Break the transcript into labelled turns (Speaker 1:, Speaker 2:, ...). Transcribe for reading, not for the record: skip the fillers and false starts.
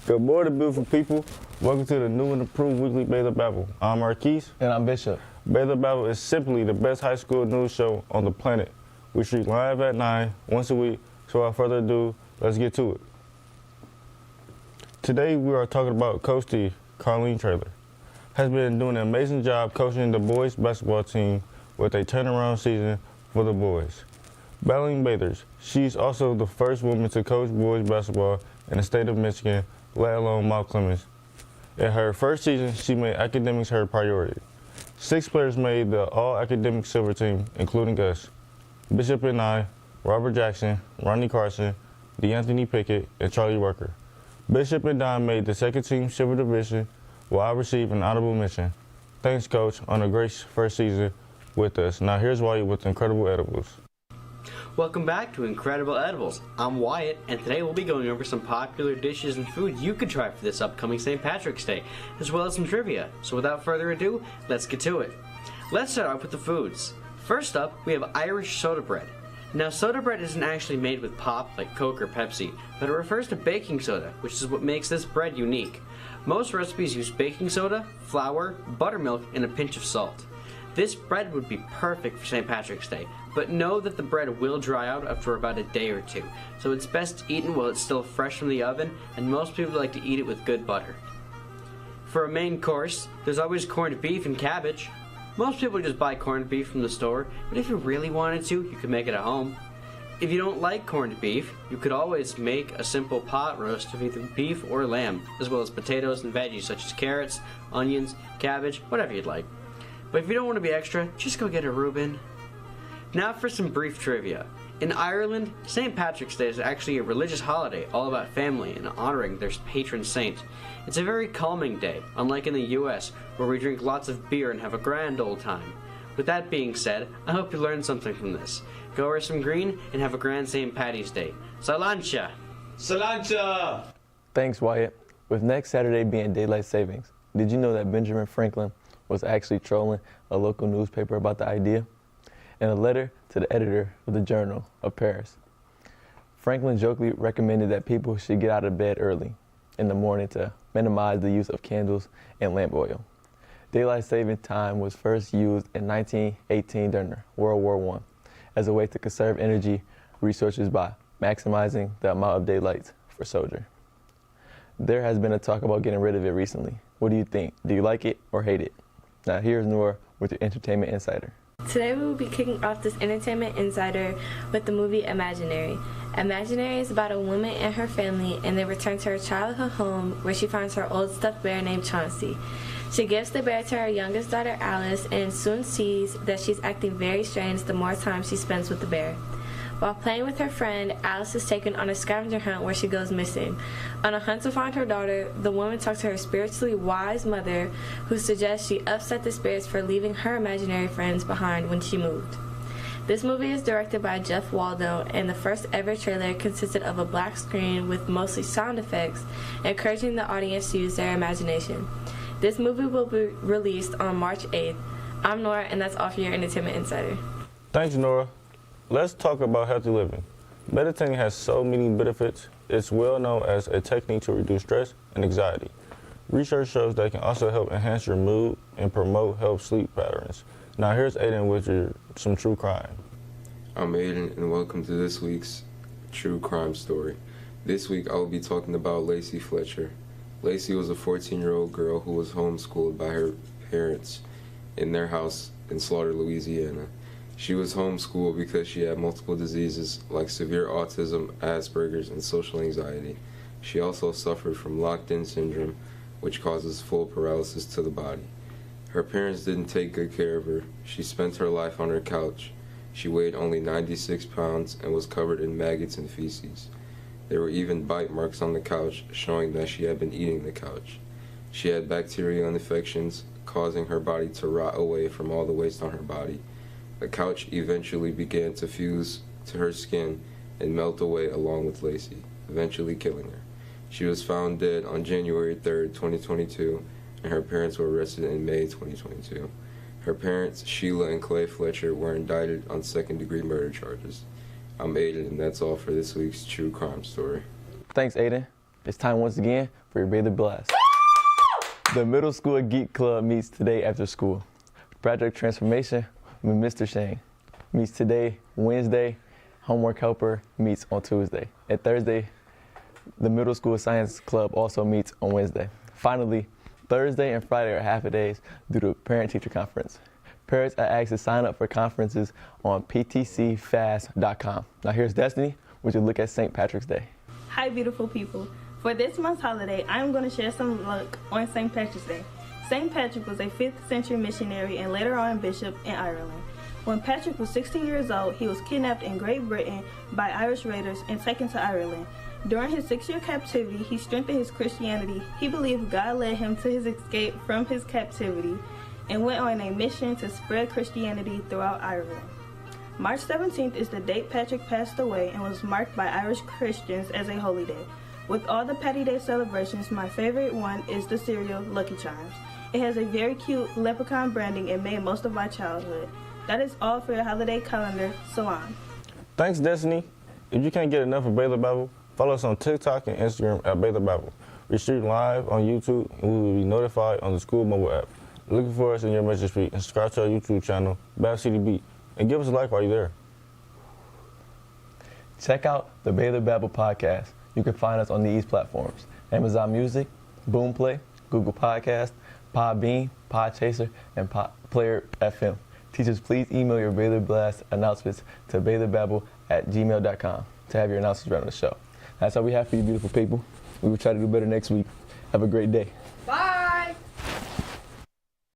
Speaker 1: Good morning, beautiful people. Welcome to the new and improved weekly Babble. I'm Marquis.
Speaker 2: And I'm Bishop.
Speaker 1: Babble is simply the best high school news show on the planet. We stream live at 9, once a week. So without further ado, let's get to it. Today we are talking about Coach T, Colleen Traylor. Has been doing an amazing job coaching the boys basketball team with a turnaround season for the boys. Battling Bathers, she's also the first woman to coach boys basketball in the state of Michigan, let alone Mount Clemens. In her first season, she made academics her priority. 6 players made the all-academic silver team, including us. Bishop and I, Robert Jackson, Ronnie Carson, DeAnthony Pickett, and Charlie Worker. Bishop and Don made the second team silver division, while I received an honorable mention. Thanks, Coach, on a great first season with us. Now here's Wyatt with Incredible Edibles.
Speaker 3: Welcome back to Incredible Edibles. I'm Wyatt, and today we'll be going over some popular dishes and food you could try for this upcoming St. Patrick's Day, as well as some trivia. So without further ado, let's get to it. Let's start off with the foods. First up, we have Irish soda bread. Now, soda bread isn't actually made with pop like Coke or Pepsi, but it refers to baking soda, which is what makes this bread unique. Most recipes use baking soda, flour, buttermilk, and a pinch of salt. This bread would be perfect for St. Patrick's Day, but know that the bread will dry out after about a day or two, so it's best eaten while it's still fresh from the oven, and most people like to eat it with good butter. For a main course, there's always corned beef and cabbage. Most people just buy corned beef from the store, but if you really wanted to, you could make it at home. If you don't like corned beef, you could always make a simple pot roast of either beef or lamb, as well as potatoes and veggies such as carrots, onions, cabbage, whatever you'd like. But if you don't want to be extra, just go get a Reuben. Now for some brief trivia. In Ireland, St. Patrick's Day is actually a religious holiday all about family and honoring their patron saint. It's a very calming day, unlike in the US, where we drink lots of beer and have a grand old time. With that being said, I hope you learned something from this. Go wear some green and have a grand St. Patty's Day. Salancha!
Speaker 4: Salancha!
Speaker 2: Thanks, Wyatt. With next Saturday being daylight savings, did you know that Benjamin Franklin was actually trolling a local newspaper about the idea? In a letter to the editor of the Journal of Paris, Franklin jokingly recommended that people should get out of bed early in the morning to minimize the use of candles and lamp oil. Daylight saving time was first used in 1918 during World War I as a way to conserve energy resources by maximizing the amount of daylight for soldiers. There has been a talk about getting rid of it recently. What do you think? Do you like it or hate it? Now here's Norah with your Entertainment Insider.
Speaker 5: Today we will be kicking off this Entertainment Insider with the movie Imaginary. Imaginary is about a woman and her family, and they return to her childhood home where she finds her old stuffed bear named Chauncey. She gives the bear to her youngest daughter Alice and soon sees that she's acting very strange the more time she spends with the bear. While playing with her friend, Alice is taken on a scavenger hunt where she goes missing. On a hunt to find her daughter, the woman talks to her spiritually wise mother, who suggests she upset the spirits for leaving her imaginary friends behind when she moved. This movie is directed by Jeff Waldo, and the first ever trailer consisted of a black screen with mostly sound effects, encouraging the audience to use their imagination. This movie will be released on March 8th. I'm Norah, and that's all for your Entertainment Insider.
Speaker 1: Thanks, Norah. Let's talk about healthy living. Meditating has so many benefits. It's well known as a technique to reduce stress and anxiety. Research shows that it can also help enhance your mood and promote health sleep patterns. Now here's Aidan with some true crime.
Speaker 4: I'm Aidan, and welcome to this week's true crime story. This week I will be talking about Lacey Fletcher. Lacey was a 14-year-old girl who was homeschooled by her parents in their house in Slaughter, Louisiana. She was homeschooled because she had multiple diseases like severe autism, Asperger's, and social anxiety. She also suffered from locked-in syndrome, which causes full paralysis to the body. Her parents didn't take good care of her. She spent her life on her couch. She weighed only 96 pounds and was covered in maggots and feces. There were even bite marks on the couch, showing that she had been eating the couch. She had bacterial infections, causing her body to rot away from all the waste on her body. The couch eventually began to fuse to her skin and melt away along with Lacey, eventually killing her. She was found dead on January 3rd, 2022, and her parents were arrested in May 2022. Her parents, Sheila and Clay Fletcher, were indicted on second-degree murder charges. I'm Aidan, and that's all for this week's true crime story.
Speaker 2: Thanks, Aidan. It's time once again for your Baylor Blast. The Middle School Geek Club meets today after school. Project Transformation with Mr. Shane meets today, Wednesday. Homework Helper meets on Tuesday. And Thursday, the Middle School Science Club also meets on Wednesday. Finally, Thursday and Friday are half-a-days due to Parent-Teacher Conference. Parents are asked to sign up for conferences on ptcfast.com. Now here's Destini, which will look at St. Patrick's Day.
Speaker 6: Hi, beautiful people. For this month's holiday, I'm going to share some luck on St. Patrick's Day. St. Patrick was a 5th century missionary and later on bishop in Ireland. When Patrick was 16 years old, he was kidnapped in Great Britain by Irish raiders and taken to Ireland. During his 6-year captivity, he strengthened his Christianity. He believed God led him to his escape from his captivity and went on a mission to spread Christianity throughout Ireland. March 17th is the date Patrick passed away and was marked by Irish Christians as a holy day. With all the Patty Day celebrations, my favorite one is the cereal Lucky Charms. It has a very cute leprechaun branding and made most of my childhood. That is all for your holiday calendar. Salam.
Speaker 1: Thanks, Destiny. If you can't get enough of Baylor Babble, follow us on TikTok and Instagram at Baylor Babble. We stream live on YouTube and we will be notified on the school mobile app. Looking for us in your message feed and subscribe to our YouTube channel, Babble CDB, and give us a like while you're there.
Speaker 2: Check out the Baylor Babble podcast. You can find us on these platforms: Amazon Music, Boomplay, Google Podcast, Podbean, Podchaser, and Player FM. Teachers, please email your Baylor Blast announcements to BaylorBabble@gmail.com to have your announcements read on the show. That's all we have for you, beautiful people. We will try to do better next week. Have a great day.